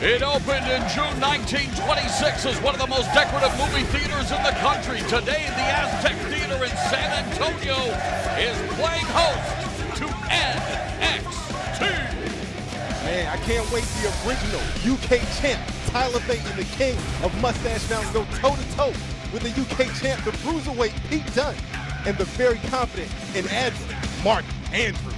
It opened in June 1926 as one of the most decorative movie theaters in the country. Today, the Aztec Theater in San Antonio is playing host to NXT. Man, I can't wait the original UK champ, Tyler Bate, and the king of Mustache Mountain go toe-to-toe with the UK champ, the Bruiserweight Pete Dunne, and the very confident and agile Mark Andrews.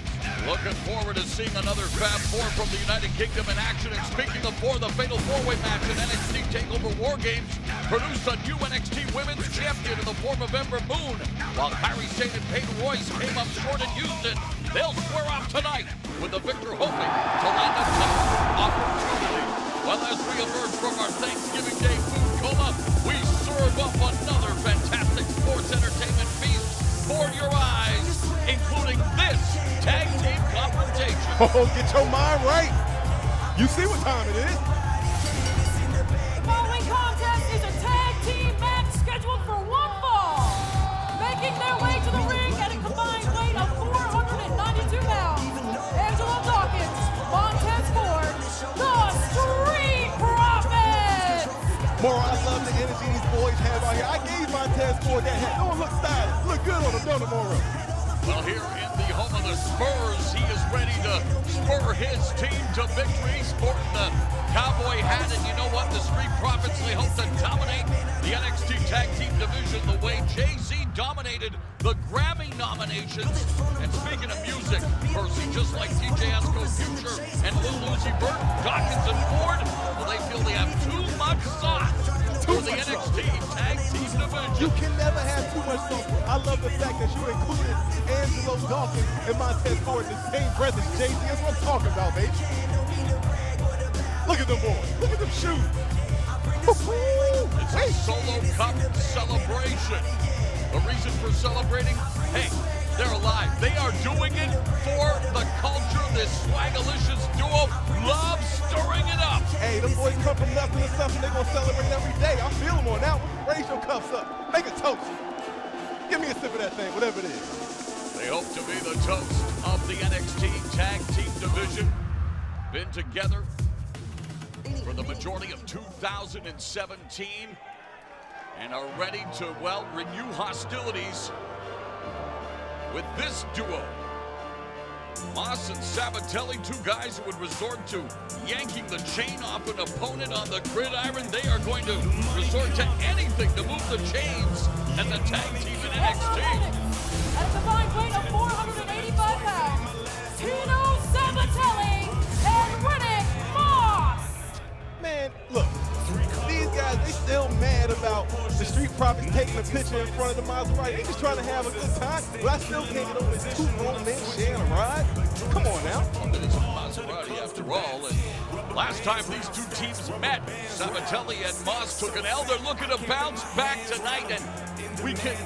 Looking forward to seeing another Fab Four from the United Kingdom in action. And speaking of four, the Fatal Four-Way match in NXT TakeOver War Games produced a new NXT Women's Champion in the form of Ember Moon. While Kairi Sane and Peyton Royce came up short in Houston, they'll square off tonight with the victor hoping to land a top opportunity. Well, as we emerge from our Thanksgiving Day food coma, we serve up another fantastic sports entertainment feast for your eyes, including this tag team confrontation. Oh, get your mind right. You see what time it is. The following contest is a tag team match scheduled for one fall. Making their way to the ring at a combined weight of 492 pounds, Angelo Dawkins, Montez Ford, the Street Profits. Moro, I love the energy these boys have out here. I gave Montez Ford that hat. Oh, look stylish. Look good on him, don't it, Moro? Well, here in the home of the Spurs, he is ready to spur his team to victory, sporting the cowboy hat. And you know what? The Street Profits, they hope to dominate the NXT Tag Team division the way Jay-Z dominated the Grammy nominations. And speaking of music, Percy, just like DJ Esco, Future, and Lil Uzi Vert, Dawkins and Ford, well, they feel they have too much sauce for the NXT Tag Team division. You can never have too much sauce. I love the fact that you included Angelo Dawkins and Montez Ford in the same breath as Jay-Z. That's what I'm talking about, baby. Look at them boys. Look at them shoes. It's a solo cup celebration. The reason for celebrating, hey, they're alive. They are doing it for the culture. This swagalicious duo loves stirring it up. Hey, them boys come from nothing to something. They're going to celebrate every day. I feel them on that one. Raise your cups up. Make a toast. Give me a sip of that thing, whatever it is. They hope to be the toast of the NXT Tag Team division. Been together for the majority of 2017 and are ready to, well, renew hostilities with this duo. Moss and Sabatelli, two guys who would resort to yanking the chain off an opponent on the gridiron. They are going to resort to anything to move the chains and the tag team in NXT. At a combined weight of 485 pounds, Tino Sabatelli and Riddick Moss. Man, look, these guys, they still mad about the Street Profits taking a picture in front of the Maserati. They just trying to have a good time, but I still can't get over this two grown men sharing a ride. Come on now. It is a Maserati after all, and last time these two teams met, Sabatelli and Moss took an L. They're looking to bounce back tonight, and we can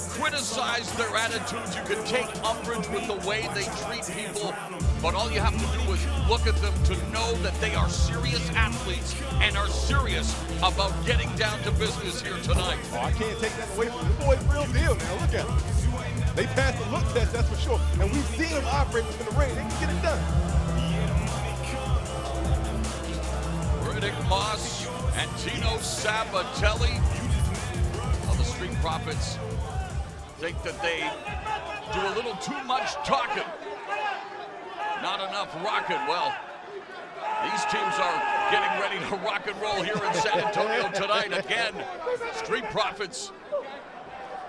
criticize their attitudes. You can take umbrage with the way they treat people, but all you have to do is look at them to know that they are serious athletes and are serious about getting down to business here tonight. Oh, I can't take that away from them. The boys real deal now. Look at them. They passed the look test, that's for sure. And we've seen them operate within the ring. They can get it done. Riddick Moss and Tino Sabatelli of the Street Profits think that they do a little too much talking, not enough rocking. Well, these teams are getting ready to rock and roll here in San Antonio tonight. Again, Street Profits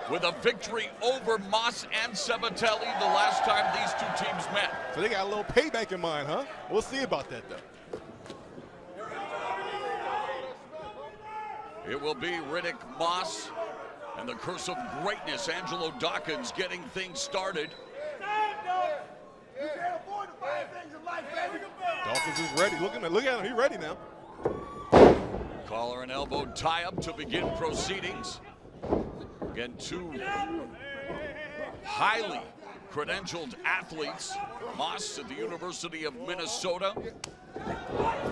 with a victory over Moss and Sabatelli the last time these two teams met. So they got a little payback in mind, huh? We'll see about that, though. It will be Riddick Moss and the Curse of Greatness, Angelo Dawkins, getting things started. Dawkins is ready. Look at him. He's ready now. Collar and elbow tie-up to begin proceedings. Again, two highly credentialed athletes. Moss at the University of Minnesota,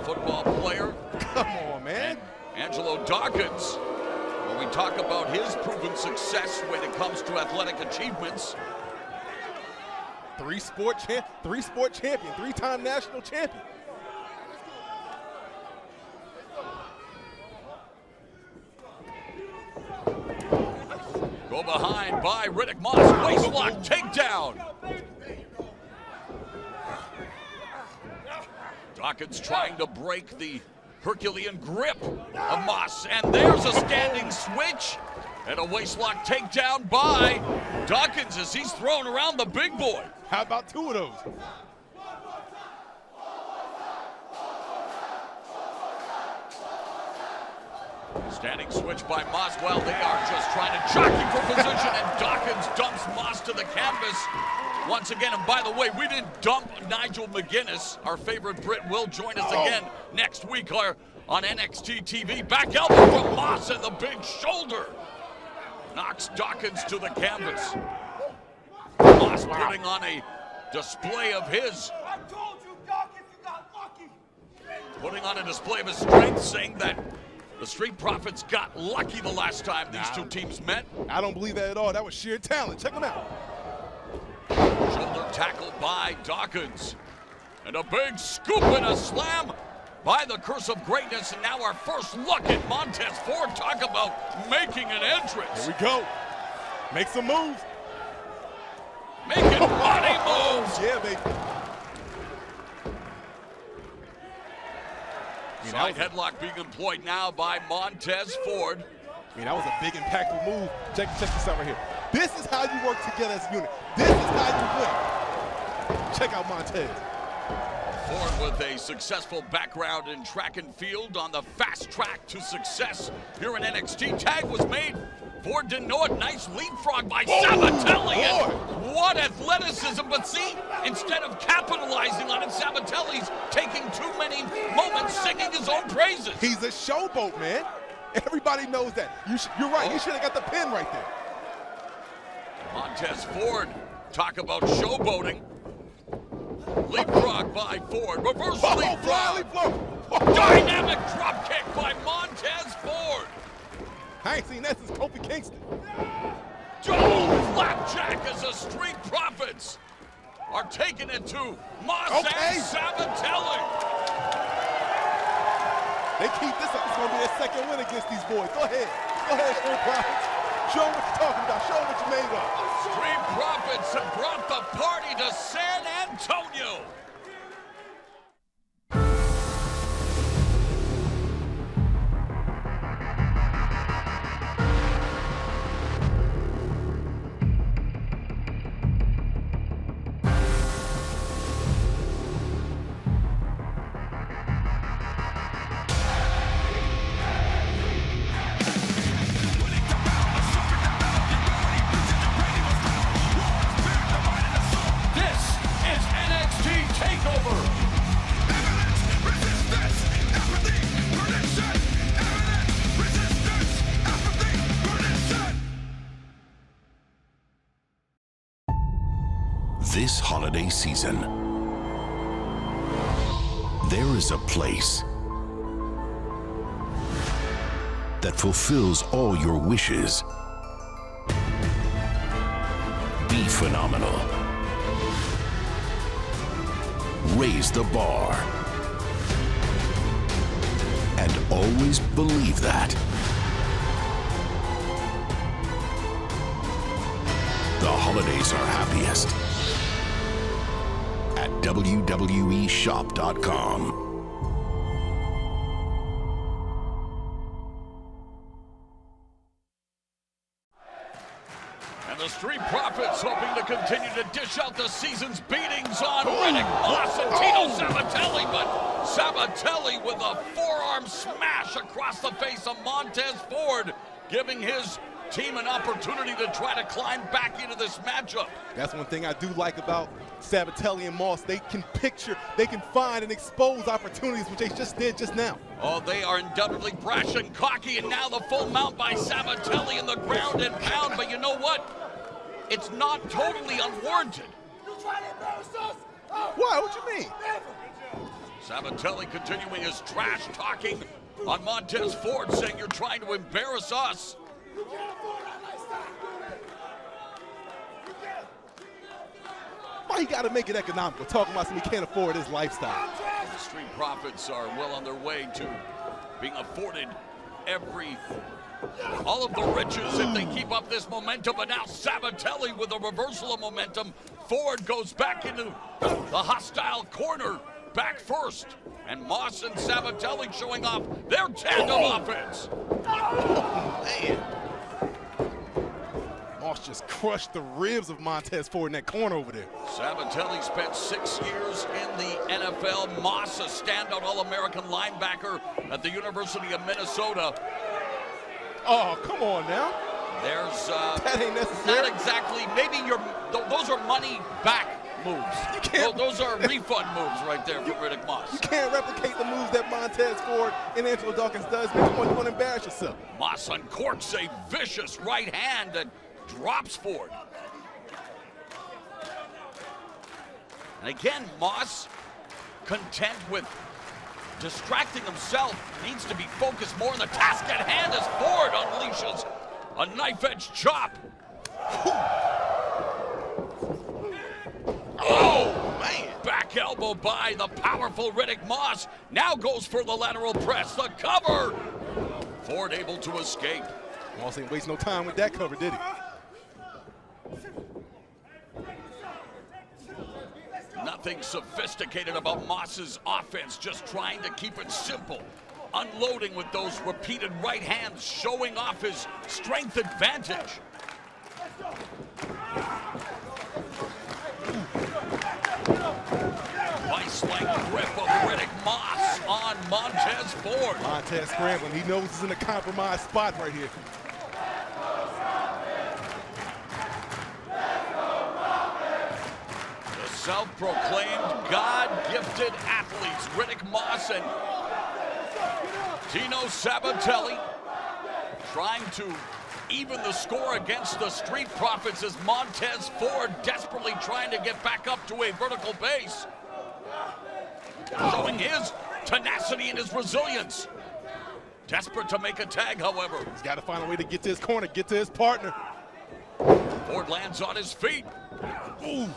football player. Come on, man. And Angelo Dawkins, when we talk about his proven success when it comes to athletic achievements. Three-sport champion, three-time national champion. behind by Riddick Moss. Waistlock takedown. Dawkins trying to break the Herculean grip of Moss. And there's a standing switch. And a waistlock takedown by Dawkins as he's throwing around the big boy. How about two of those? Standing switch by Moss while they are just trying to jockey for position, and Dawkins dumps Moss to the canvas once again. And by the way, we didn't dump Nigel McGuinness. Our favorite Brit will join us again next week on NXT TV. Back elbow from Moss and the big shoulder. Knocks Dawkins to the canvas. Moss putting on a display of his. I told you, Dawkins, you got lucky. Putting on a display of his strength, saying that the Street Profits got lucky the last time these two teams met. I don't believe that at all. That was sheer talent. Check them out. Shoulder tackle by Dawkins. And a big scoop and a slam by the Curse of Greatness. And now our first look at Montez Ford. Talk about making an entrance. Here we go. Make some moves. Making body moves. Yeah, baby. Side headlock being employed now by Montez Ford. I mean, that was a big, impactful move. Check this out right here. This is how you work together as a unit. This is how you win. Check out Montez. Ford with a successful background in track and field on the fast track to success here in NXT. Tag was made. Ford didn't know it. Nice leapfrog by Sabatelli. And what athleticism. But see, instead of capitalizing on it, Sabatelli's taking too many moments singing his own praises. He's a showboat, man. Everybody knows that. You're right. You should have got the pin right there. Montez Ford, talk about showboating. Leapfrog by Ford. Reverse leapfrog. Dynamic drop kick by Montez Ford. I ain't seen that since Kofi Kingston. Flapjack as the Street Profits are taking it to Moss and Sabatelli. They keep this up. It's going to be their second win against these boys. Go ahead. Go ahead, Street Profits. Show them what you're talking about. Show them what you're made of. Street Profits have brought the party to San Antonio. This holiday season, there is a place that fulfills all your wishes. Be phenomenal. Raise the bar. And always believe that. The holidays are happiest at WWEshop.com. And the Street Profits hoping to continue to dish out the season's beatings on Riddick Moss and Tito Sabatelli, but Sabatelli with a forearm smash across the face of Montez Ford, giving his team an opportunity to try to climb back into this matchup. That's one thing I do like about Sabatelli and Moss. They can find and expose opportunities, which they just did just now. Oh, they are undoubtedly brash and cocky, and now the full mount by Sabatelli in the ground and pound. But you know what? It's not totally unwarranted. You trying to embarrass us? Why? What you mean? Sabatelli continuing his trash talking on Montez Ford, saying you're trying to embarrass us. You can't afford that lifestyle. You can't. Why you got to make it economical? Talking about somebody can't afford his lifestyle. The Street Profits are well on their way to being afforded every All of the riches if they keep up this momentum, but now Sabatelli with a reversal of momentum. Ford goes back into the hostile corner, back first. And Moss and Sabatelli showing off their tandem offense. Man. Moss just crushed the ribs of Montez Ford in that corner over there. Sabatelli spent 6 years in the NFL. Moss, a standout All-American linebacker at the University of Minnesota. Oh, come on now. There's That ain't necessary. not exactly, maybe those are money back moves. You can't- Those are refund moves right there for Riddick Moss. You can't replicate the moves that Montez Ford and Angelo Dawkins does. Next one, you want to embarrass yourself. Moss uncorks a vicious right hand that drops Ford. And again, Moss, content with distracting himself, needs to be focused more on the task at hand as Ford unleashes a knife-edge chop. Oh, man. Back elbow by the powerful Riddick Moss. Now goes for the lateral press, the cover. Ford able to escape. Moss ain't waste no time with that cover, did he? Nothing sophisticated about Moss's offense, just trying to keep it simple. Unloading with those repeated right hands, showing off his strength advantage. Vice-like grip of Riddick Moss on Montez Ford. Montez scrambling. He knows he's in a compromised spot right here. The self-proclaimed God-gifted athletes, Riddick Moss and Tino Sabatelli, trying to even the score against the Street Profits as Montez Ford desperately trying to get back up to a vertical base. Showing his tenacity and his resilience. Desperate to make a tag, however. He's got to find a way to get to his corner, get to his partner. Ford lands on his feet. Ooh.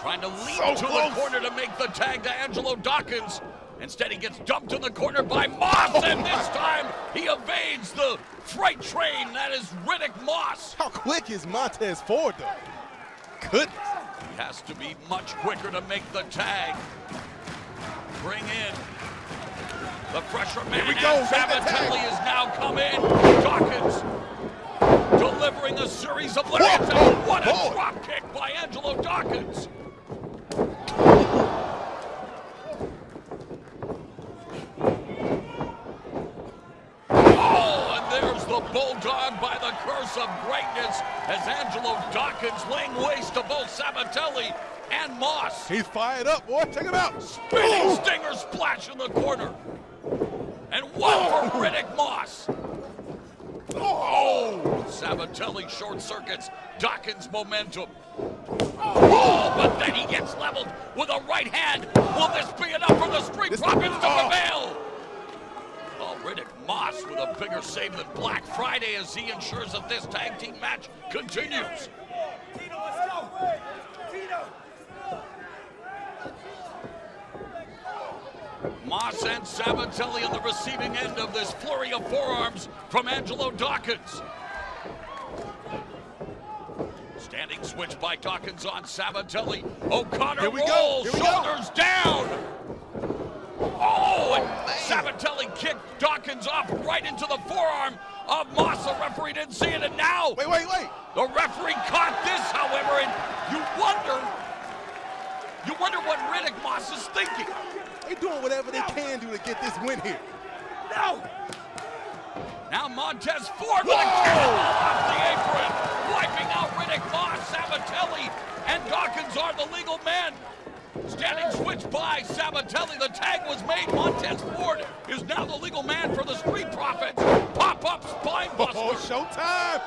Trying to leap So to close. the corner to make the tag to Angelo Dawkins. Instead, he gets dumped in the corner by Moss, and this time he evades the freight train. That is Riddick Moss. How quick is Montez Ford, though? Goodness. He has to be much quicker to make the tag. Bring in the pressure man. Here we go. And Make the tag. Sabatelli has now come in. Dawkins delivering a series of lariats. Whoa, And what a whoa. drop kick by Angelo Dawkins. Oh, and there's the bulldog by the curse of greatness as Angelo Dawkins laying waste to both Sabatelli and Moss. He's fired up, boy. Check him out. Spinning stinger splash in the corner. And one for Riddick Moss. Oh, Sabatelli short circuits Dawkins' momentum. Oh, but then he gets leveled with a right hand. Will this be enough for the Street Profits to prevail? Oh, Riddick Moss with a bigger save than Black Friday as he ensures that this tag team match continues. Tino, let's go. Tino. Moss and Sabatelli on the receiving end of this flurry of forearms from Angelo Dawkins. Standing switch by Dawkins on Sabatelli. O'Connor Here we go. rolls, Here we go. shoulders down. Oh, and Sabatelli kicked Dawkins off right into the forearm of Moss. The referee didn't see it, and now Wait. the referee caught this, however, and you wonder what Riddick Moss is thinking. They're doing whatever they can do to get this win here. No! Now Montez Ford with a cannonball off the apron, wiping out Riddick Moss, Sabatelli, and Dawkins are the legal men. Standing switch by Sabatelli, the tag was made. Montez Ford is now the legal man for the Street Profits. Pop-up spine buster. Oh, showtime.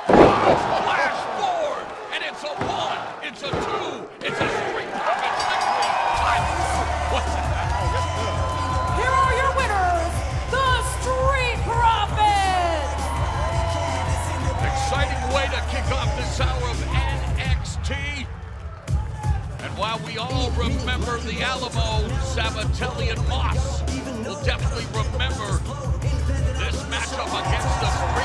Flash forward, and it's a 1, it's a 2, it's a Street Profits victory. What's that? Here are your winners, the Street Profits! Exciting way to kick off this hour of NXT. And while we all remember the Alamo, Sabatelli and Moss will definitely remember this matchup against the Street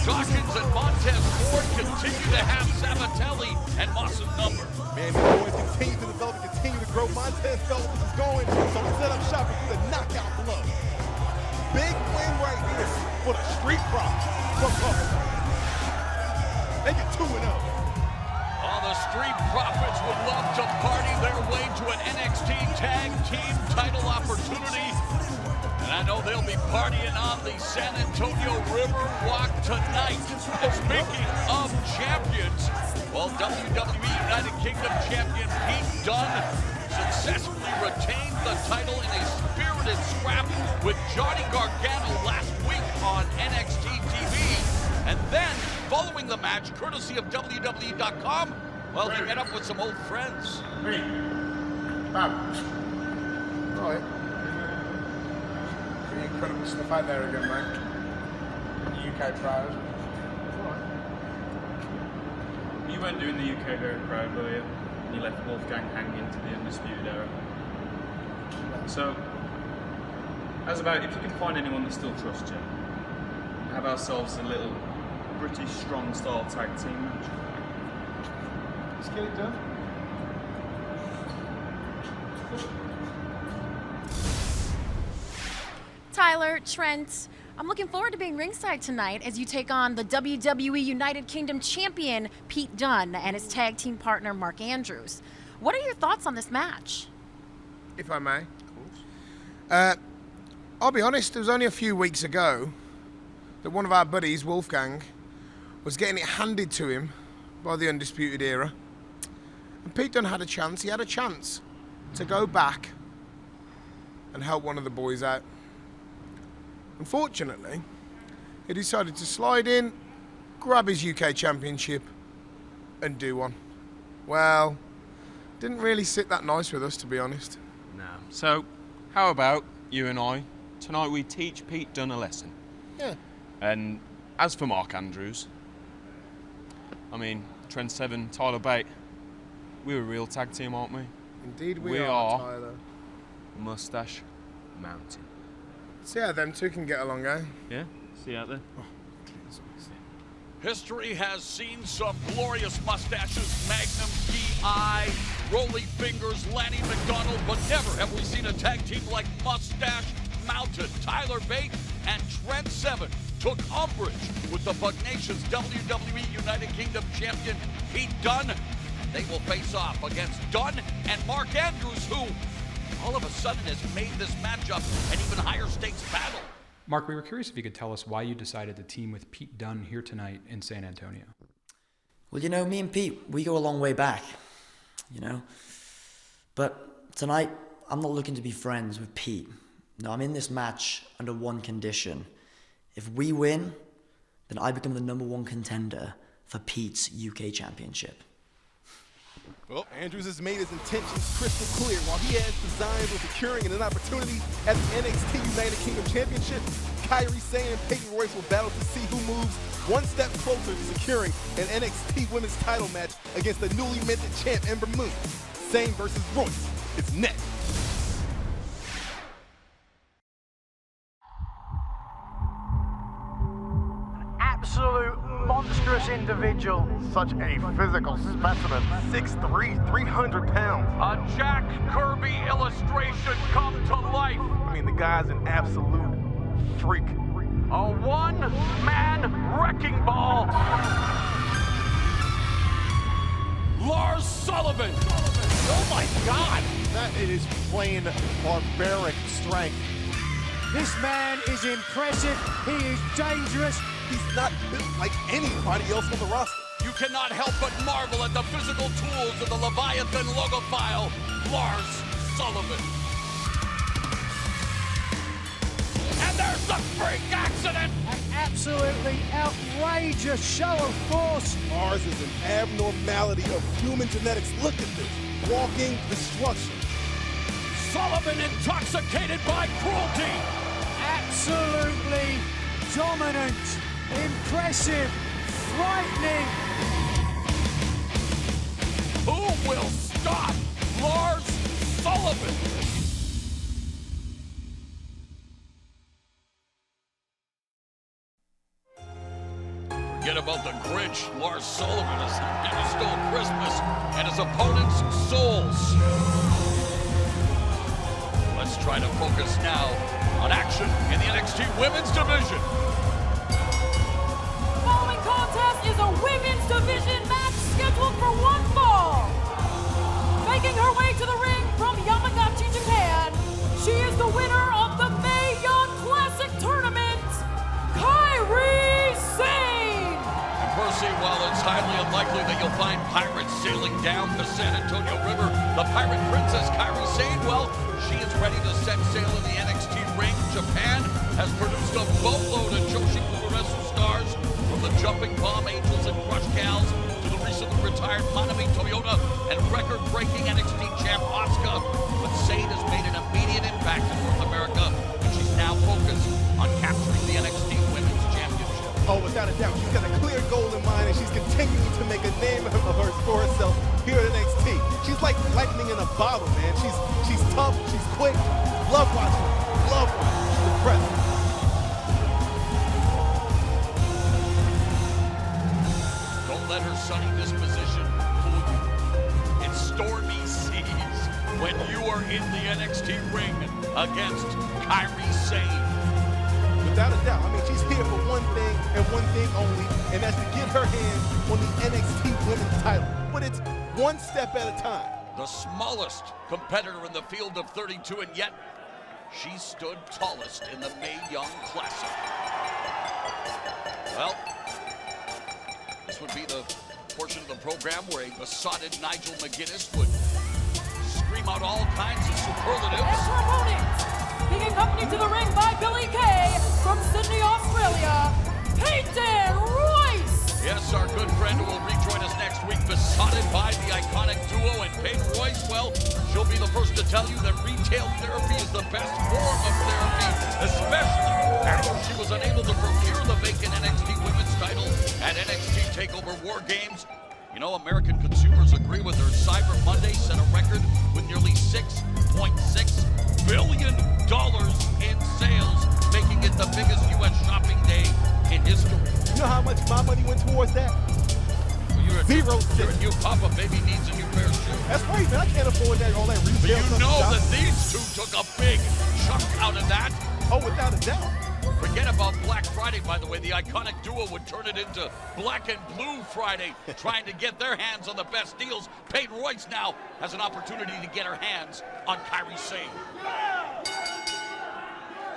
Dawkins and Montez Ford continue to have Sabatelli and Moss's number. Man, these boys continue to develop and continue to grow. Montez Phelps is going, so we set up shop with the knockout blow. Big win right here for the Street Profits. They get 2-0. Oh, the Street Profits would love to party their way to an NXT Tag Team title opportunity. And I know they'll be partying on the San Antonio River Walk tonight. And speaking of champions, well, WWE United Kingdom champion Pete Dunne successfully retained the title in a spirited scrap with Johnny Gargano last week on NXT TV. And then, following the match, courtesy of WWE.com, well, he met up with some old friends. Hey, Bob. All right. Pretty incredible stuff out there again, mate. UK trials. You weren't doing the UK very proud, were you? You left Wolfgang hanging to the Undisputed Era. So, how's about if you can find anyone that still trusts you, have ourselves a little British strong style tag team match? Let's get it done. Tyler, Trent, I'm looking forward to being ringside tonight as you take on the WWE United Kingdom champion Pete Dunne and his tag team partner Mark Andrews. What are your thoughts on this match? If I may. I'll be honest, it was only a few weeks ago that one of our buddies, Wolfgang, was getting it handed to him by the Undisputed Era. And Pete Dunne had a chance. He had a chance to go back and help one of the boys out. Unfortunately, he decided to slide in, grab his UK Championship, and do one. Well, didn't really sit that nice with us, to be honest. No. So, how about you and I, tonight we teach Pete Dunne a lesson. Yeah. And as for Mark Andrews, I mean, Trent Seven, Tyler Bate, we're a real tag team, aren't we? Indeed we We are, are. Tyler. Mustache Mountain. See how them two can get along, eh? Yeah? See you out there? History has seen some glorious mustaches, Magnum P.I., Rolly Fingers, Lanny McDonald, but never have we seen a tag team like Mustache Mountain. Tyler Bate and Trent Seven took umbrage with the pugnacious WWE United Kingdom champion Pete Dunne. They will face off against Dunne and Mark Andrews, who all of a sudden has made this matchup an even higher stakes battle. Mark, we were curious if you could tell us why you decided to team with Pete Dunne here tonight in San Antonio. Well, you know, me and Pete, we go a long way back, you know. But tonight, I'm not looking to be friends with Pete. No, I'm in this match under one condition. If we win, then I become the #1 contender for Pete's UK Championship. Well, Andrews has made his intentions crystal clear. While he has designs on securing an opportunity at the NXT United Kingdom Championship, Kairi Sane and Peyton Royce will battle to see who moves one step closer to securing an NXT Women's title match against the newly minted champ Ember Moon. Sane versus Royce is next. Absolute monstrous individual. Such a physical specimen. 6'3", 300 pounds. A Jack Kirby illustration come to life. I mean, the guy's an absolute freak. A one-man wrecking ball. Lars Sullivan. Oh my God. That is plain barbaric strength. This man is impressive. He is dangerous. He's not built like anybody else on the roster. You cannot help but marvel at the physical tools of the Leviathan logophile, Lars Sullivan. And there's the freak accident! An absolutely outrageous show of force. Ours is an abnormality of human genetics. Look at this. Walking destruction. Sullivan intoxicated by cruelty. Absolutely dominant, impressive, frightening. Who will stop Lars Sullivan? Grinch, Lars Sullivan, stole Christmas and his opponent's souls. Let's try to focus now on action in the NXT Women's Division. The following contest is a women's division match scheduled for one fall. Making her way to the ring from Yamagata, Japan, she is the winner of the Mae Young Classic Tournament, Kairi Sane. And Percy, while it's highly unlikely that you'll find pirates sailing down the San Antonio River, the Pirate Princess Kairi Sane, well, she is ready to set sail in the NXT ring. Japan has produced a boatload of Joshi Puroresu stars, from the Jumping Bomb Angels and Crush Gals to the recently retired Manami Toyota and record-breaking NXT champ Asuka. But Sane has made an immediate impact in North America, and she's now focused on capturing the NXT Women's Championship. Oh, without a doubt, she's got a clear goal in mind, and she's continuing to make a name for herself here at NXT. She's like lightning in a bottle, man. She's tough, she's quick. Love watching her. Love watching her. She's impressive. Don't let her sunny disposition fool you. It's stormy seas when you are in the NXT ring against Kairi Sane. Without a doubt. I mean, she's here for one thing and one thing only, and that's to get her hands on the NXT Women's title. But it's one step at a time. The smallest competitor in the field of 32, and yet she stood tallest in the Mae Young Classic. Well, this would be the portion of the program where a besotted Nigel McGuinness would scream out all kinds of superlatives. And her opponent, being accompanied to the ring by Billy Kay from Sydney, Australia, Peyton Royce. Yes, our good friend who will rejoin us next week, besotted by the iconic duo, and Peyton Royce, well, she'll be the first to tell you that retail therapy is the best form of therapy, especially after she was unable to procure the vacant NXT Women's title at NXT TakeOver War Games. You know, American consumers agree with her. Cyber Monday set a record with nearly $6.6 billion in sales, making it the biggest U.S. shopping day in history. You know how much my money went towards that? Well, you're a new papa, baby needs a new pair of shoes. That's right, man. I can't afford that, all that retail But you stuff. know that these two took a big chunk out of that. Oh, without a doubt. Forget about Black Friday, by the way. The iconic duo would turn it into Black and Blue Friday, trying to get their hands on the best deals. Peyton Royce now has an opportunity to get her hands on Kairi Sane.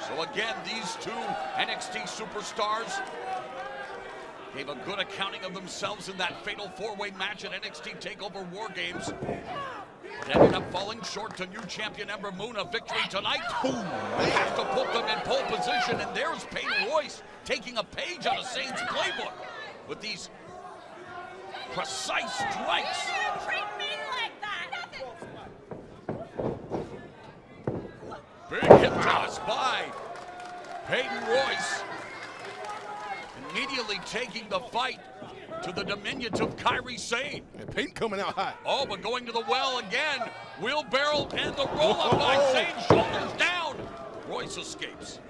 So again, these two NXT superstars gave a good accounting of themselves in that fatal four-way match at NXT TakeOver War Games. But ended up falling short to new champion Ember Moon. A victory tonight has to put them in pole position, and there's Peyton Royce taking a page out of Sane's playbook with these precise strikes. Treat me like that. Big hip toss by Peyton Royce, immediately taking the fight to the diminutive Kairi Sane. And Peyton coming out hot. Oh, but going to the well again. Wheelbarrow and the roll-up by Sane, shoulders down. Royce escapes.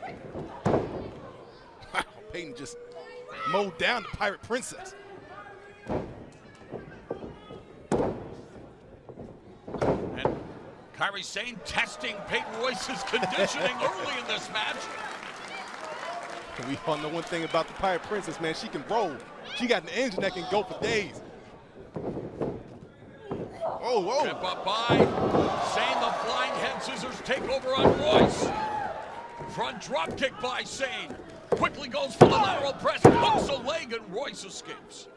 Wow, Peyton just mowed down the Pirate Princess. And Kairi Sane testing Peyton Royce's conditioning early in this match. And we all know one thing about the Pirate Princess, man. She can roll. She got an engine that can go for days. Oh, whoa. Step up by Sane, the flying head scissors take over on Royce. Front drop kick by Sane. Quickly goes for the lateral press, hooks a leg, and Royce escapes.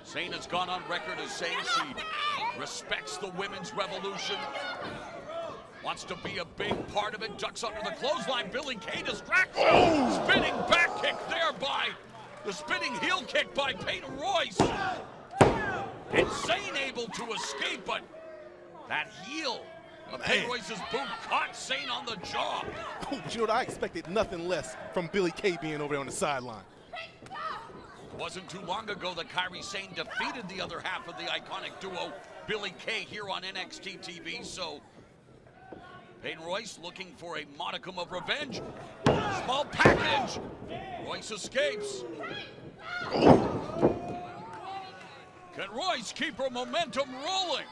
Sane has gone on record as saying she respects the women's revolution, wants to be a big part of it, ducks under the clothesline. Billy Kay distracts her. Spinning back kick there by the spinning heel kick by Peyton Royce. And Sane able to escape, but that heel of Peyton Royce's boot caught Sane on the jaw. Oh, but you know what? I expected nothing less from Billy Kay being over there on the sideline. Wasn't too long ago that Kairi Sane defeated the other half of the iconic duo, Billy Kay, here on NXT TV, so Peyton Royce looking for a modicum of revenge. Small package. Royce escapes. Can Royce keep her momentum rolling?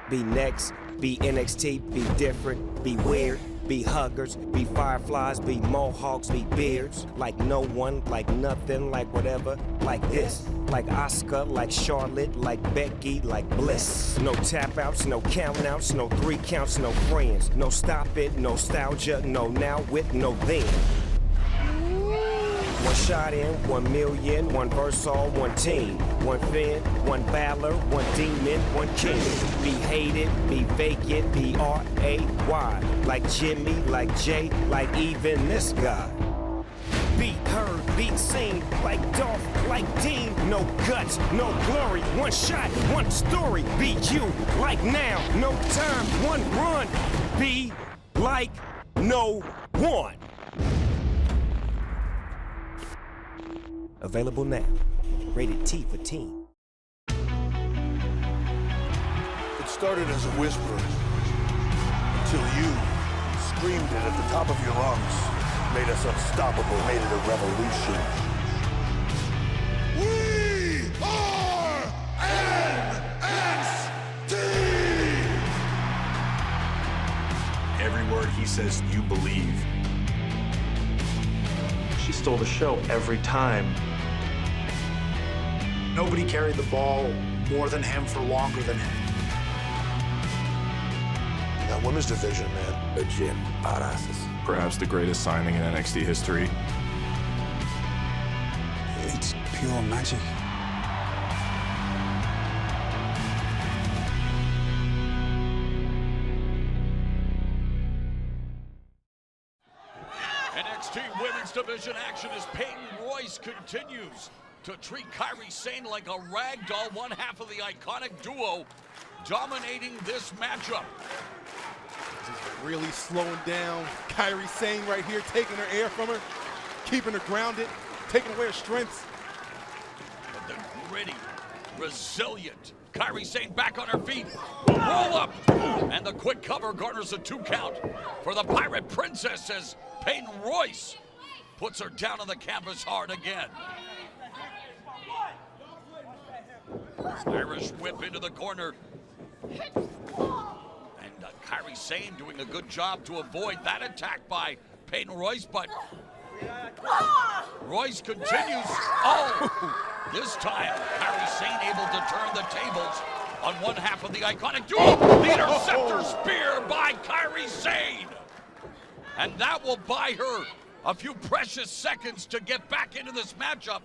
Be next, be NXT, be different, be weird, be huggers, be fireflies, be mohawks, be beards. Like no one, like nothing, like whatever, like this. Like Asuka, like Charlotte, like Becky, like Bliss. No tap outs, no count outs, no 3 counts, no friends. No stop it, no nostalgia, no now with no then. One shot in, 1 million, one verse on, one team. One Finn, one Balor, one demon, one king. Be hated, be vacant, be R-A-Y. Like Jimmy, like Jay, like even this guy. Be heard, be seen, like Dolph, like Dean. No guts, no glory, one shot, one story. Be you, like now, no time, one run. Be like no one. Available now. Rated T for teen. It started as a whisper until you screamed it at the top of your lungs, made us unstoppable, made it a revolution. We are NXT! Every word he says, you believe. She stole the show every time. Nobody carried the ball more than him for longer than him. That women's division, man, legit badasses. Perhaps the greatest signing in NXT history. It's pure magic. NXT Women's Division action as Peyton Royce continues to treat Kairi Sane like a rag doll, one half of the iconic duo dominating this matchup. Just really slowing down Kairi Sane right here, taking her air from her, keeping her grounded, taking away her strengths. But the gritty, resilient Kairi Sane back on her feet. Roll up! And the quick cover garners a 2 count for the Pirate Princess as Peyton Royce puts her down on the canvas hard again. Irish whip into the corner. And Kairi Sane doing a good job to avoid that attack by Peyton Royce, but Royce continues. Oh! This time, Kairi Sane able to turn the tables on one half of the iconic duo. The interceptor spear by Kairi Sane. And that will buy her a few precious seconds to get back into this matchup.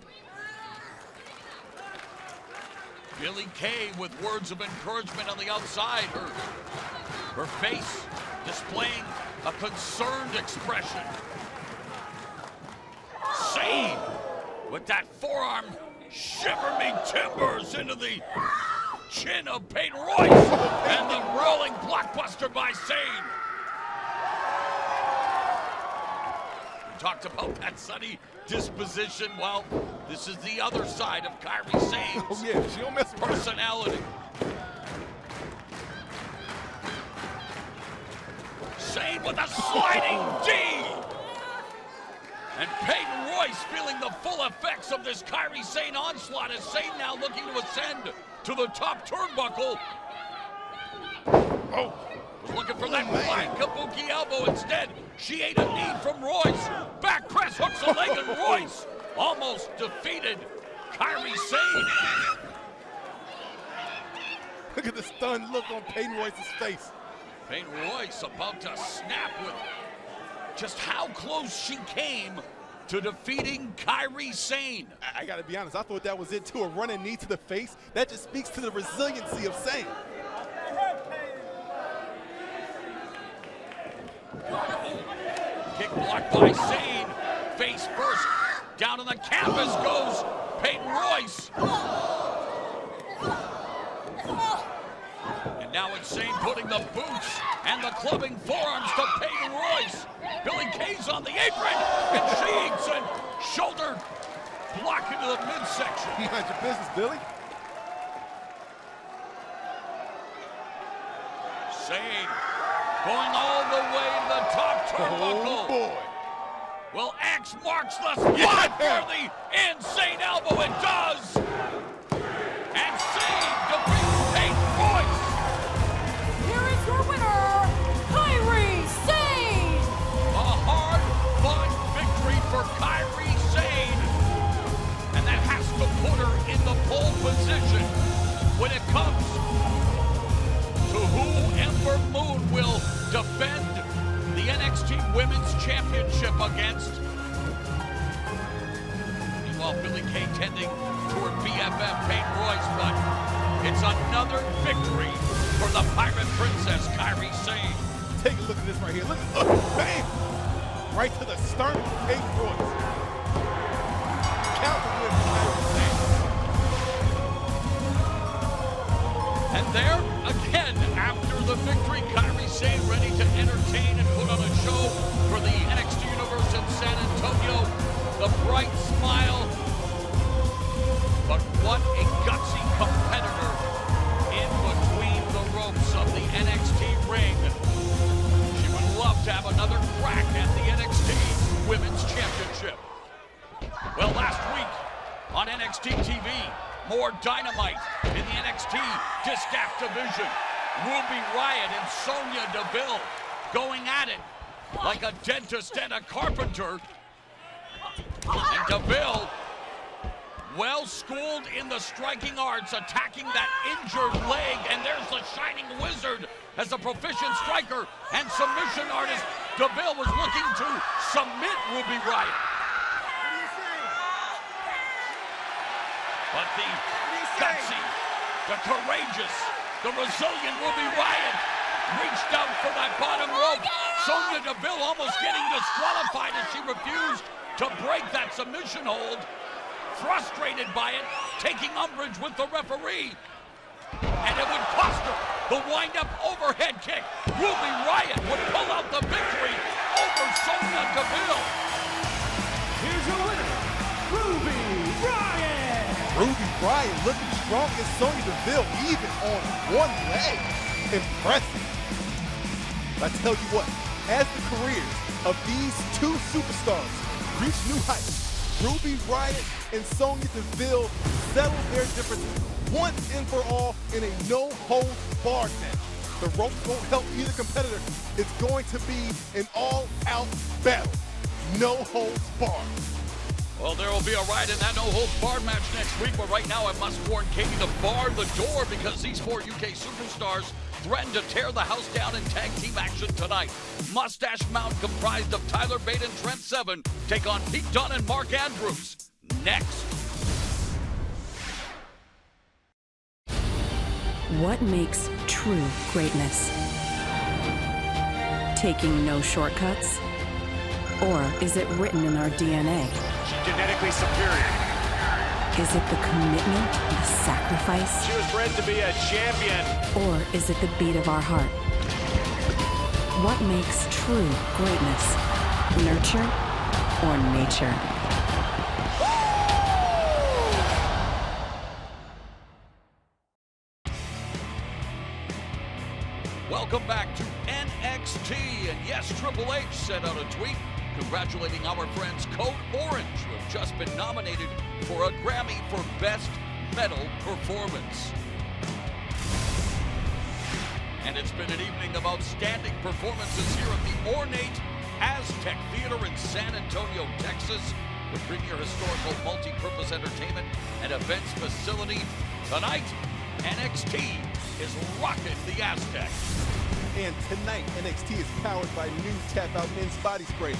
Billie Kay with words of encouragement on the outside. Her face displaying a concerned expression. Sane with that forearm, shiver me timbers into the chin of Peyton Royce, and the rolling blockbuster by Sane. We talked about that sunny disposition. Well, this is the other side of Kairi Sane's Oh yeah, she don't mess with personality. Sane with a sliding D. And Peyton Royce feeling the full effects of this Kairi Sane onslaught as Sane now looking to ascend to the top turnbuckle. Oh, was looking for that flying kabuki elbow. Instead, she ate a knee from Royce. Back press hooks a leg, and Royce almost defeated Kairi Sane. Look at the stunned look on Peyton Royce's face. Peyton Royce about to snap with just how close she came to defeating Kairi Sane. I gotta be honest, I thought that was it too, a running knee to the face. That just speaks to the resiliency of Sane. Kick blocked by Sane. Face first. Down on the canvas goes Peyton Royce. And now it's Sane putting the boots and the clubbing forearms to Peyton Royce. Billie Kay's on the apron, and she eats a shoulder block into the midsection. Mind your business, Billy. Sane going all the way to the top turnbuckle. Oh, boy. Well, X marks the spot for the insane elbow. It does. And Sane defeats Peyton Royce. Here is your winner, Kairi Sane. A hard-fought victory for Kairi Sane. And that has to put her in the pole position when it comes to who Ember Moon will defend the NXT Women's Championship against. Meanwhile, Billie Kay tending to her BFF, Peyton Royce, but it's another victory for the Pirate Princess, Kairi Sane. Take a look at this right here. Look at bam! Right to the sternum of Peyton Royce. Count the win for Kairi Sane. And there, again, after the victory, Kairi Sane ready to entertain and put on a show for the NXT Universe in San Antonio. The bright smile. But what a gutsy competitor in between the ropes of the NXT ring. She would love to have another crack at the NXT Women's Championship. Well, last week on NXT TV, more dynamite in the NXT Distaff division. Ruby Riott and Sonya Deville going at it like a dentist and a carpenter. And Deville, well schooled in the striking arts, attacking that injured leg. And there's the Shining Wizard as a proficient striker and submission artist. Deville was looking to submit Ruby Riott. But the gutsy, the courageous, the resilient Ruby Riott reached out for that bottom rope. Sonya Deville almost getting disqualified as she refused to break that submission hold. Frustrated by it, taking umbrage with the referee. And it would cost her the wind-up overhead kick. Ruby Riott would pull out the victory over Sonya Deville. Here's your winner, Ruby Riott. Ruby Riott looking strong as Sonya Deville, even on one leg. Impressive. I tell you what, as the careers of these two superstars reach new heights, Ruby Riott and Sonya Deville settle their differences once and for all in a no-holds-barred match. The ropes won't help either competitor. It's going to be an all-out battle. No holds barred. Well, there will be a ride in that no-holds-barred match next week, but right now I must warn Katie to bar the door because these four UK superstars threaten to tear the house down in tag team action tonight. Mustache Mountain, comprised of Tyler Bate and Trent Seven, take on Pete Dunne and Mark Andrews. Next. What makes true greatness? Taking no shortcuts? Or is it written in our DNA? Genetically superior. Is it the commitment, the sacrifice? She was bred to be a champion. Or is it the beat of our heart? What makes true greatness? Nurture or nature? Welcome back to NXT. And yes, Triple H sent out a tweet congratulating our friends Code Orange, who have just been nominated for a Grammy for Best Metal Performance. And it's been an evening of outstanding performances here at the ornate Aztec Theater in San Antonio, Texas, the premier historical multi-purpose entertainment and events facility. Tonight, NXT is rocking the Aztec. And tonight, NXT is powered by new Tap Out Men's Body Spray,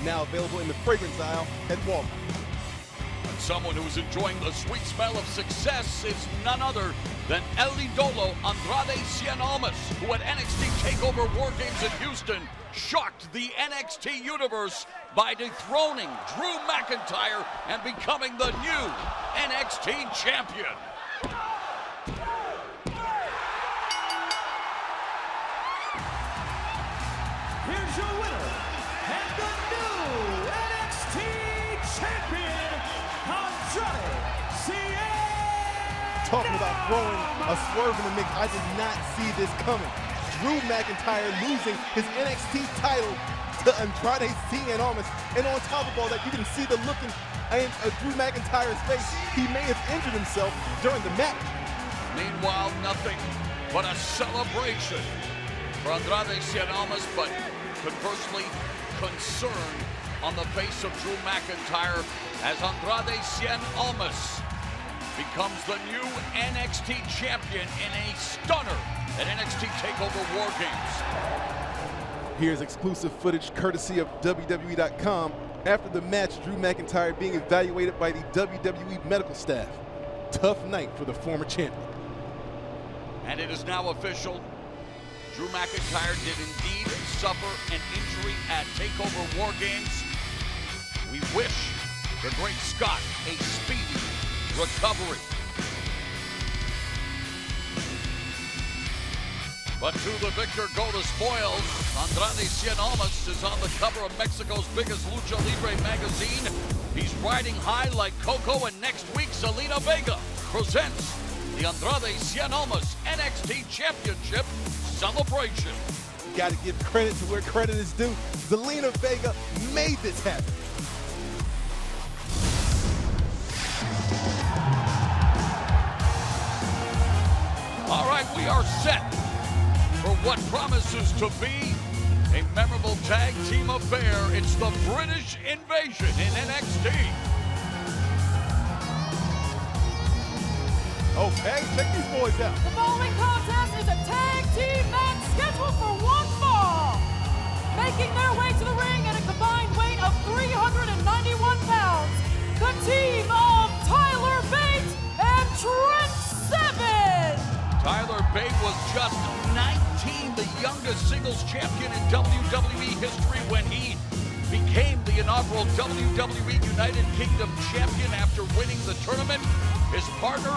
now available in the fragrance aisle at Walmart. And someone who is enjoying the sweet smell of success is none other than El Idolo Andrade Cien Almas, who at NXT TakeOver War Games in Houston shocked the NXT universe by dethroning Drew McIntyre and becoming the new NXT champion. Here's your winner, and the new NXT champion, Andrade Cien. Talking about throwing a swerve in the mix, I did not see this coming. Drew McIntyre losing his NXT title to Andrade Cien Almas. And on top of all that, you can see the look in Drew McIntyre's face. He may have injured himself during the match. Meanwhile, nothing but a celebration for Andrade Cien Almas, but conversely, concern on the face of Drew McIntyre as Andrade Cien Almas becomes the new NXT champion in a stunner at NXT TakeOver War Games. Here's exclusive footage courtesy of WWE.com after the match, Drew McIntyre being evaluated by the WWE medical staff. Tough night for the former champion. And it is now official. Drew McIntyre did indeed suffer an injury at TakeOver War Games. We wish the great Scott a speedy recovery. But to the victor go the spoils. Andrade Cien Almas is on the cover of Mexico's biggest Lucha Libre magazine. He's riding high like Coco, and next week, Zelina Vega presents the Andrade Cien Almas NXT Championship celebration. You gotta give credit to where credit is due. Zelina Vega made this happen. All right, we are set for what promises to be a memorable tag team affair. It's the British Invasion in NXT. Okay, check these boys out. The following contest is a tag team match scheduled for one fall. Making their way to the ring at a combined weight of 391 pounds, the team of Tyler Bate and Trent Seven. Tyler Bate was just 19, the youngest singles champion in WWE history when he became the inaugural WWE United Kingdom champion after winning the tournament. His partner,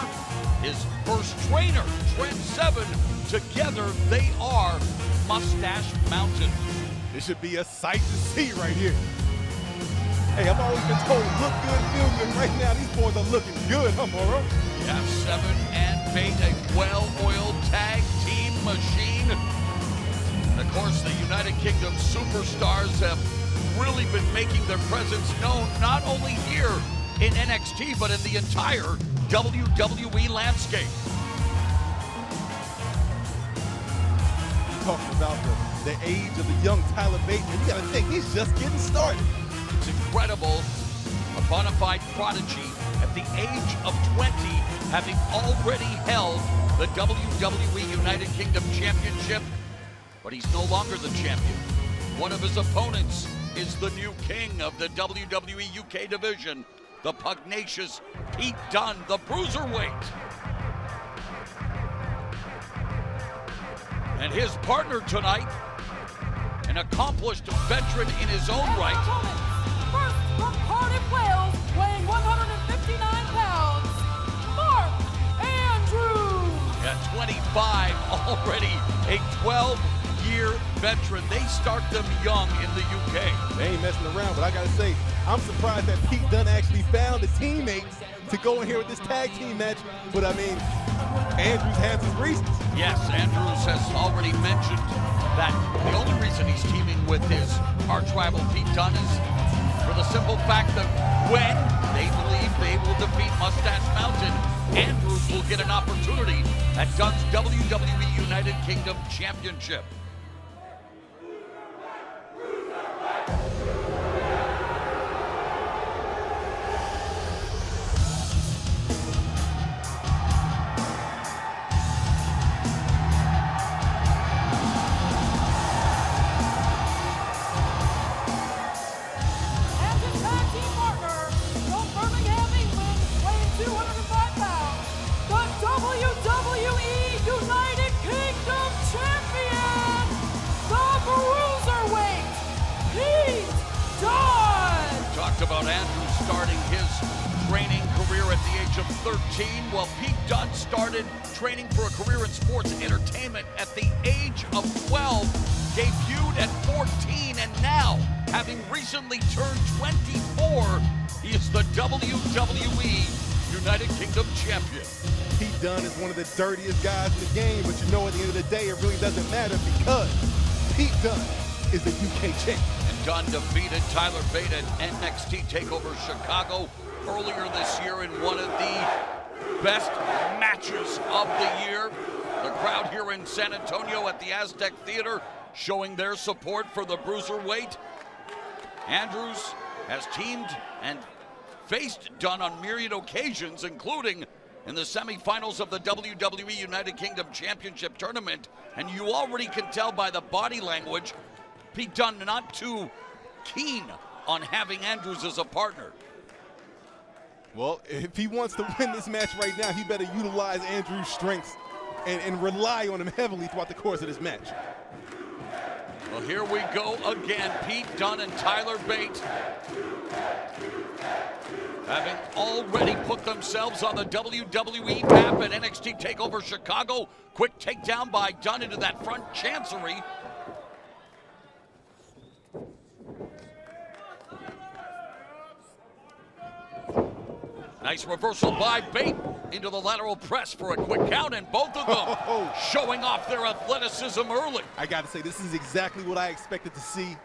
his first trainer, Trent Seven. Together, they are Mustache Mountain. This should be a sight to see right here. Hey, I've always been told, look good, feel good. Right now, these boys are looking good, huh, Moro? Yeah, Seven and Bate, a well-oiled tag team machine. And of course, the United Kingdom superstars have really been making their presence known not only here in NXT, but in the entire WWE landscape. Talking about the age of the young Tyler Bate, and you gotta think he's just getting started. It's incredible, a bona fide prodigy at the age of 20, having already held the WWE United Kingdom Championship, but he's no longer the champion. One of his opponents is the new king of the WWE UK division, the pugnacious Pete Dunne, the Bruiserweight. And his partner tonight, an accomplished veteran in his own right. First from Cardiff, Wales, weighing 159 pounds, Mark Andrews. At 25, already a 12-year veteran. They start them young in the UK. They ain't messing around, but I gotta say, I'm surprised that Pete Dunne actually found a teammate to go in here with this tag team match. But I mean, Andrews has his reasons. Yes, Andrews has already mentioned that the only reason he's teaming with his arch-rival Pete Dunne is for the simple fact that when they believe they will defeat Mustache Mountain, Andrews will get an opportunity at Dunne's WWE United Kingdom Championship. And his tag team partner, from Birmingham, England, weighing 205 pounds, the WWE United Kingdom Champion, the Bruiserweight, Pete Dunne. We talked about Andrews starting his training career at the age of 13, while Pete Dunne started training for a career in sports entertainment at the age of 12, debuted at 14, and now, having recently turned 24, he is the WWE United Kingdom Champion. Pete Dunne is one of the dirtiest guys in the game, but you know at the end of the day, it really doesn't matter because Pete Dunne is the UK champ. And Dunne defeated Tyler Bate at NXT TakeOver Chicago earlier this year in one of the best matches of the year. The crowd here in San Antonio at the Aztec Theater showing their support for the Bruiserweight. Andrews has teamed and faced Dunne on myriad occasions, including in the semifinals of the WWE United Kingdom Championship Tournament. And you already can tell by the body language, Pete Dunne not too keen on having Andrews as a partner. Well, if he wants to win this match right now, he better utilize Andrews' strengths and rely on him heavily throughout the course of this match. Well, here we go again. Pete Dunne and Tyler Bate having already put themselves on the WWE map at NXT TakeOver Chicago. Quick takedown by Dunne into that front chancery. Nice reversal by Bate into the lateral press for a quick count, and both of them showing off their athleticism early. I got to say, this is exactly what I expected to see.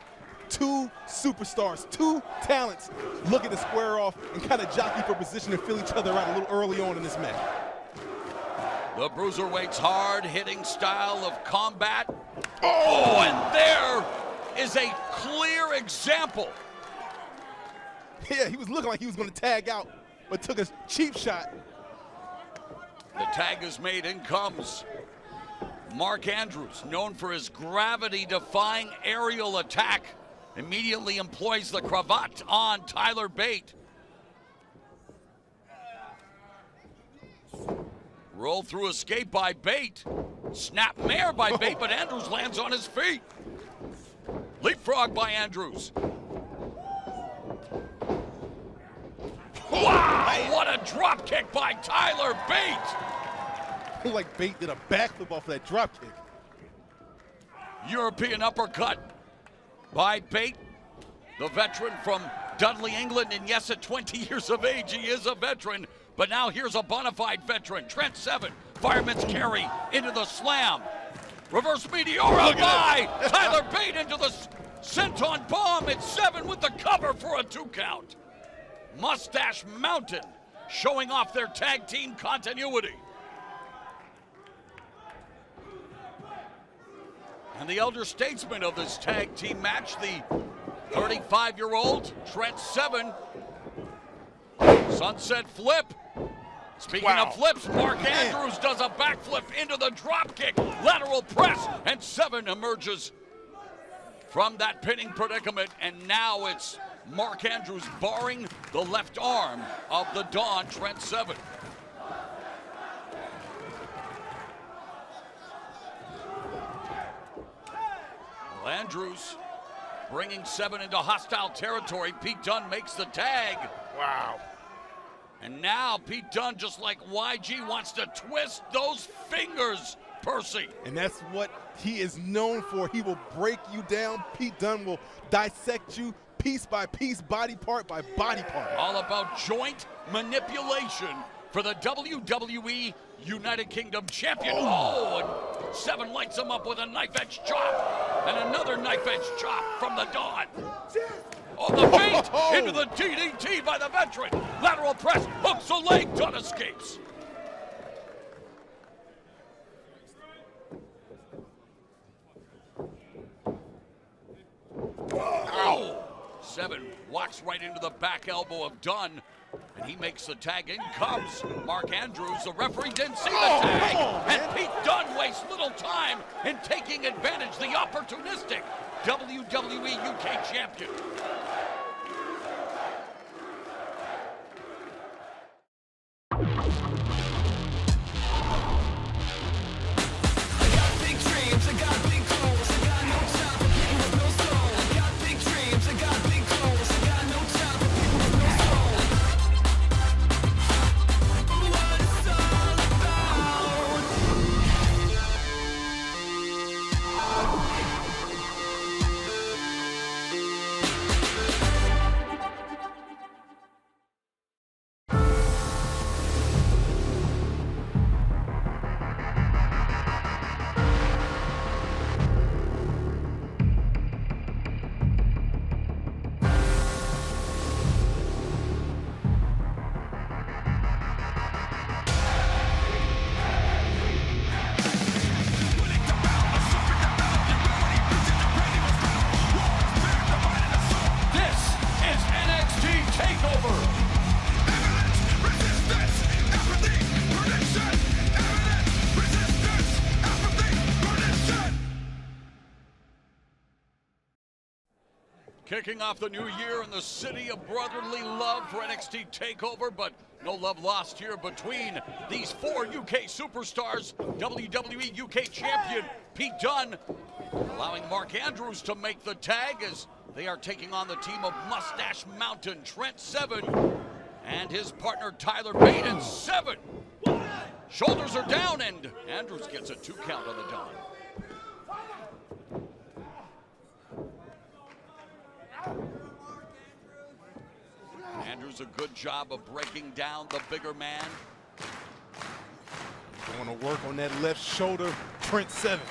Two superstars, two talents looking to square off and kind of jockey for position and feel each other out a little early on in this match. The Bruiserweight's hard-hitting style of combat. Oh, and there is a clear example. Yeah, he was looking like he was going to tag out, but took a cheap shot. The tag is made. In comes Mark Andrews, known for his gravity-defying aerial attack. Immediately employs the cravat on Tyler Bate. Roll through escape by Bate. Snap mare by Bate, but Andrews lands on his feet. Leapfrog by Andrews. Wow, what a drop kick by Tyler Bate. Like Bate did a backflip off that drop kick. European uppercut by Bate, the veteran from Dudley, England, and yes, at 20 years of age, he is a veteran, but now here's a bona fide veteran. Trent Seven, fireman's carry into the slam. Reverse Meteora by Tyler Bate into the senton bomb. It's Seven with the cover for a 2 count. Mustache Mountain showing off their tag team continuity. And the elder statesman of this tag team match, the 35-year-old Trent Seven. Sunset flip. Speaking of flips, Mark Andrews does a backflip into the dropkick. Lateral press, and Seven emerges from that pinning predicament. And now it's Mark Andrews barring the left arm of the Don, Trent Seven. Andrews bringing Seven into hostile territory. Pete Dunne makes the tag. Wow. And now Pete Dunne, just like YG, wants to twist those fingers, Percy. And that's what he is known for. He will break you down. Pete Dunne will dissect you piece by piece, body part by body part. All about joint manipulation for the WWE United Kingdom champion. Oh, and Seven lights him up with a knife-edge chop. And another knife-edge chop from the Don. Oh, the feint into the DDT by the veteran. Lateral press, hooks the leg, Dunne escapes. Oh! Seven walks right into the back elbow of Dunne, and he makes the tag. In comes Mark Andrews. The referee didn't see the tag, and Pete Dunne wastes little time in taking advantage. The opportunistic WWE UK champion. Kicking off the new year in the city of brotherly love for NXT TakeOver, but no love lost here between these 4 UK superstars. WWE UK Champion Pete Dunne allowing Mark Andrews to make the tag as they are taking on the team of Mustache Mountain, Trent Seven, and his partner Tyler Bate, and Seven. Shoulders are down, and Andrews gets a 2 count on the Don. Andrews a good job of breaking down the bigger man. They want to work on that left shoulder, Trent Seven.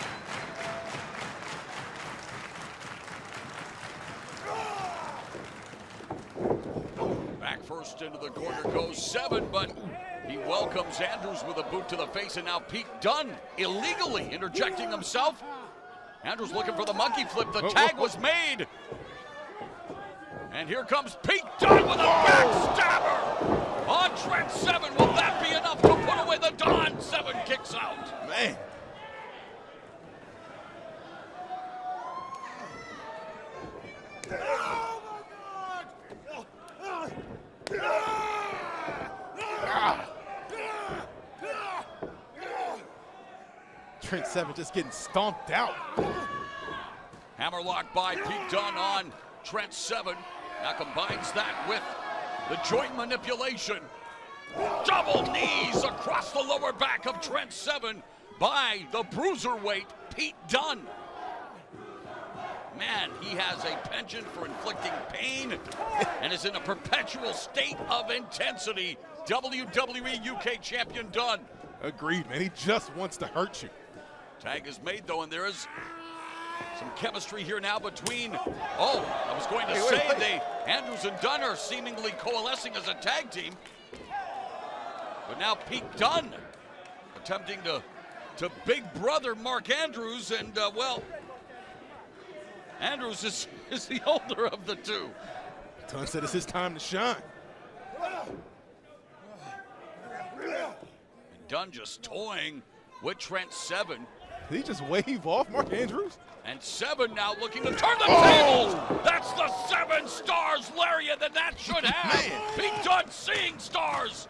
Back first into the corner goes Seven, but he welcomes Andrews with a boot to the face, and now Pete Dunne illegally interjecting himself. Andrews looking for the monkey flip. The tag was made. And here comes Pete Dunne with a backstabber on Trent Seven. Will that be enough to put away the Don? Seven kicks out. Man. Trent Seven just getting stomped out. Hammerlock by Pete Dunne on Trent Seven. Now combines that with the joint manipulation. Double knees across the lower back of Trent Seven by the bruiserweight Pete Dunne. Man, he has a penchant for inflicting pain and is in a perpetual state of intensity. WWE UK Champion Dunne. Agreed, man. He just wants to hurt you. Tag is made, though, and there is some chemistry here now between, I was going to say Andrews and Dunne are seemingly coalescing as a tag team. But now Pete Dunne attempting to big brother Mark Andrews, and Andrews is the older of the two. Dunne said it's his time to shine. And Dunne just toying with Trent Seven. Did he just wave off Mark Andrews? And Seven now looking to turn the tables. That's the 7 stars lariat that should have. Pete Dunne seeing stars.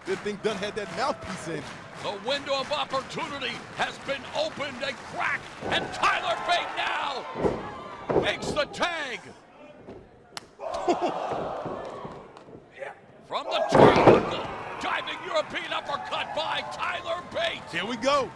Good thing Dunne had that mouthpiece in. The window of opportunity has been opened, a crack, and Tyler Bate now makes the tag. From the turnbuckle, diving European uppercut by Tyler Bate. Here we go.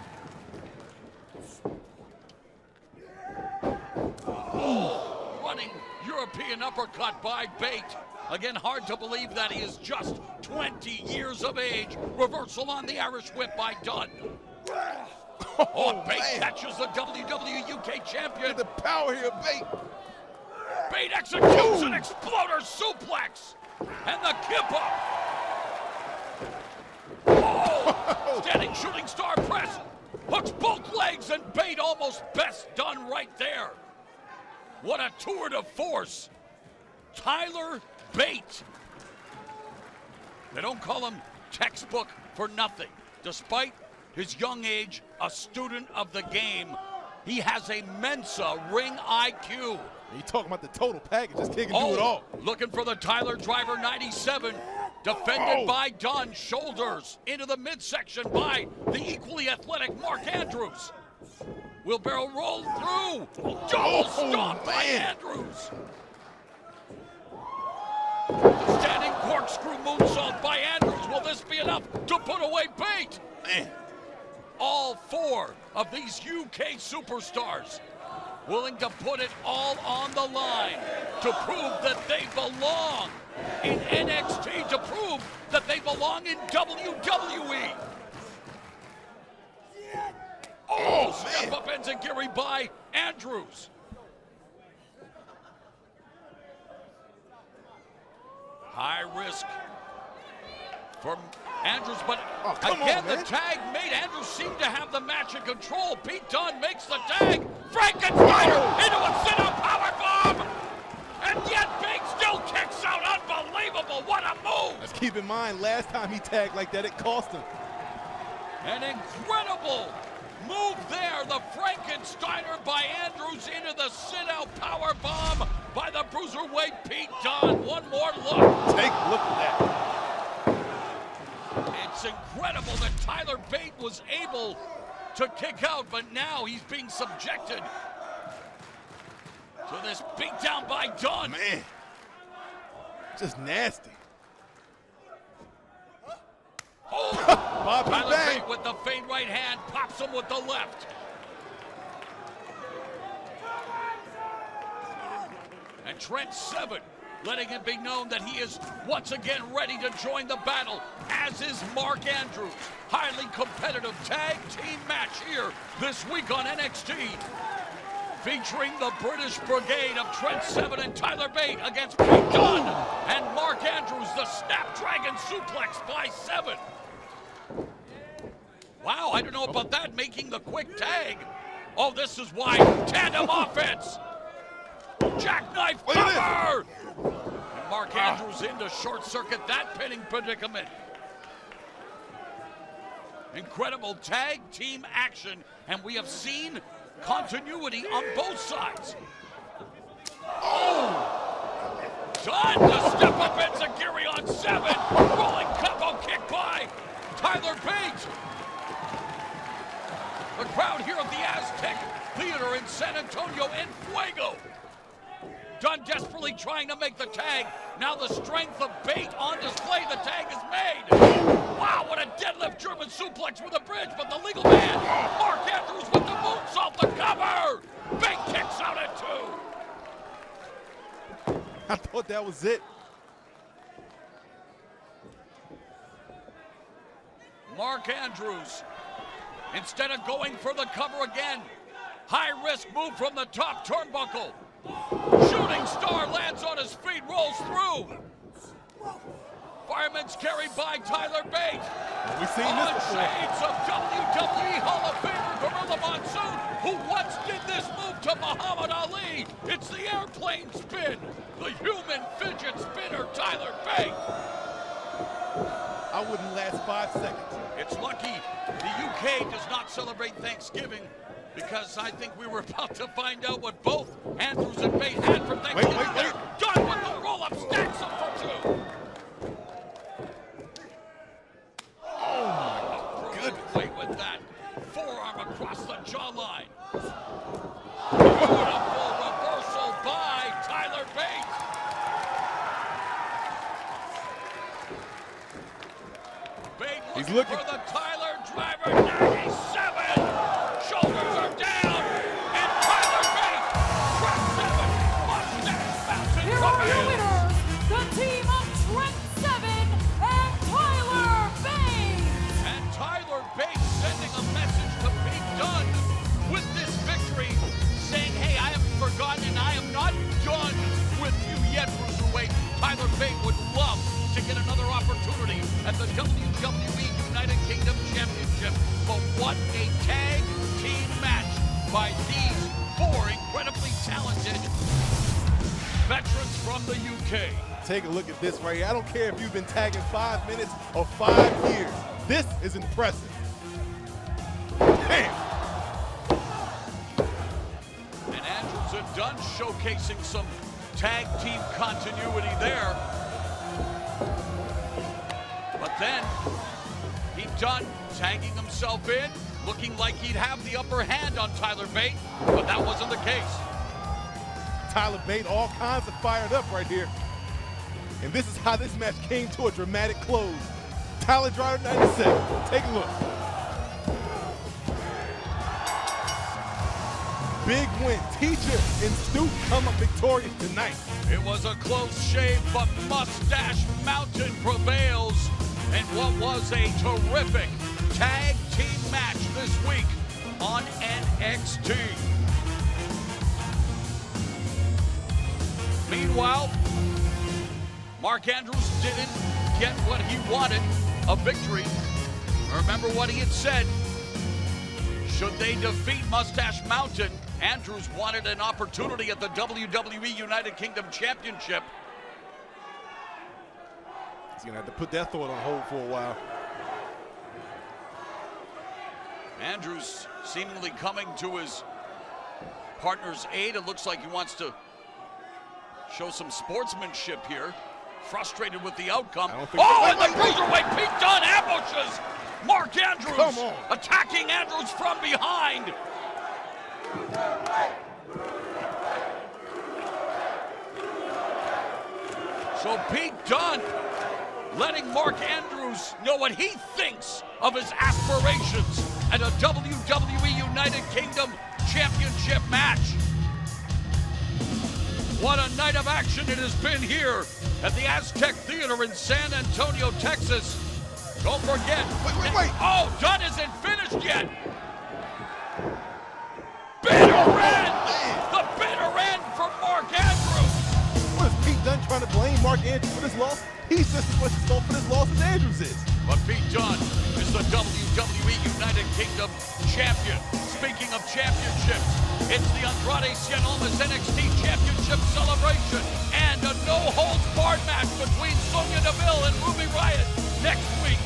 Running European uppercut by Bate. Again, hard to believe that he is just 20 years of age. Reversal on the Irish whip by Dunne. Bate catches the WWE UK champion. The power here, Bate. Bate executes an exploder suplex. And the kipper. Standing shooting star press. Hooks both legs, and Bate almost best Dunne right there. What a tour de force. Tyler Bate. They don't call him textbook for nothing. Despite his young age, a student of the game, he has a Mensa ring IQ. You talking about the total package, this kid can do it all. Looking for the Tyler Driver 97. Defended by Dunne, shoulders into the midsection by the equally athletic Mark Andrews. Wheelbarrow roll through. Double stomp by Andrews. Standing corkscrew moonsault by Andrews. Will this be enough to put away Bate? All 4 of these UK superstars willing to put it all on the line to prove that they belong in NXT, to prove that they belong in WWE. Step up enziguri by Andrews. High risk for Andrews, but again the tag made. Andrews seemed to have the match in control. Pete Dunne makes the tag. Frankensteiner into a sit-up powerbomb, and yet Bate still kicks out. Unbelievable! What a move! Let's keep in mind, last time he tagged like that, it cost him. An incredible move there. The Frankensteiner by Andrews into the sit-out power bomb by the Bruiserweight Pete Dunne. One more look. Take a look at that. It's incredible that Tyler Bate was able to kick out, but now he's being subjected to this beatdown by Dunne. Man, just nasty. Oh, Bobby Tyler Bang. Bate with the fade right hand, pops him with the left. And Trent Seven letting it be known that he is once again ready to join the battle, as is Mark Andrews. Highly competitive tag team match here this week on NXT. Featuring the British Brigade of Trent Seven and Tyler Bate against Pete Dunne and Mark Andrews, the Snapdragon Suplex by Seven. Wow, I don't know about that, making the quick tag. Oh, this is why. Tandem offense. Jackknife cover. And Mark Andrews in to short circuit that pinning predicament. Incredible tag team action, and we have seen continuity on both sides. Oh! Dunne to step up Enziguri on Seven. Rolling combo kick by Tyler Bate. The crowd here at the Aztec Theater in San Antonio en fuego. Dunne desperately trying to make the tag. Now the strength of Bate on display. The tag is made. Wow, what a deadlift German suplex with a bridge, but the legal man, Mark Andrews with the moonsault, the cover. Bate kicks out at 2. I thought that was it. Mark Andrews, instead of going for the cover again, high risk move from the top turnbuckle. Shooting star lands on his feet, rolls through. Fireman's carry by Tyler Bate. We've seen this before. Shades of WWE Hall of Famer Gorilla Monsoon, who once did this move to Muhammad Ali. It's the airplane spin. The human fidget spinner, Tyler Bate. I wouldn't last 5 seconds. It's lucky the UK does not celebrate Thanksgiving, because I think we were about to find out what both Andrews and Bate had for Thanksgiving. Wait. Dunne with the roll-up, stacks him for 2. Oh my goodness. Wait with that. Forearm across the jawline. Beautiful reversal by Tyler Bate. Bate He's looking looking for the Tyler driver. 97. Shoulders are down. And Tyler Bate, Trent Seven, mustache mountain Here are your prevails. winners, the team of Trent Seven and Tyler Bate. And Tyler Bate sending a message to Pete Dunne with this victory, saying, hey, I haven't forgotten and I am not done with you yet, Bruiserweight. Tyler Bate would love to get another opportunity at the WWE United Kingdom Championship. But what a tag team match by these 4 incredibly talented veterans from the UK. Take a look at this right here. I don't care if you've been tagging 5 minutes or 5 years. This is impressive. Damn. And Andrews and Dunne showcasing some tag team continuity there. But then, Pete Dunne tagging himself in, looking like he'd have the upper hand on Tyler Bate, but that wasn't the case. Tyler Bate all kinds of fired up right here. And this is how this match came to a dramatic close. Tyler Driver 97, take a look. Big win. Teacher and Stu come up victorious tonight. It was a close shave, but Mustache Mountain prevails in what was a terrific tag team match this week on NXT. Meanwhile, Mark Andrews didn't get what he wanted, a victory. Remember what he had said. Should they defeat Mustache Mountain, Andrews wanted an opportunity at the WWE United Kingdom Championship. He's gonna have to put that thought on hold for a while. Andrews seemingly coming to his partner's aid. It looks like he wants to show some sportsmanship here. Frustrated with the outcome. And the cruiserweight Pete Dunne ambushes Mark Andrews. Come on. Attacking Andrews from behind. So Pete Dunne letting Mark Andrews know what he thinks of his aspirations at a WWE United Kingdom Championship match. What a night of action it has been here at the Aztec Theater in San Antonio, Texas. Don't forget. Wait. Oh, Dunne isn't finished yet. Bitter end! The bitter end for Mark Andrews. What is Pete Dunne trying to blame Mark Andrews for this loss? He's just as much at fault for this loss as Andrews is. But Pete Dunne is the WWE United Kingdom champion. Speaking of championships, it's the Andrade Cien Almas NXT Championship celebration and a no-holds-barred match between Sonya Deville and Ruby Riott next week.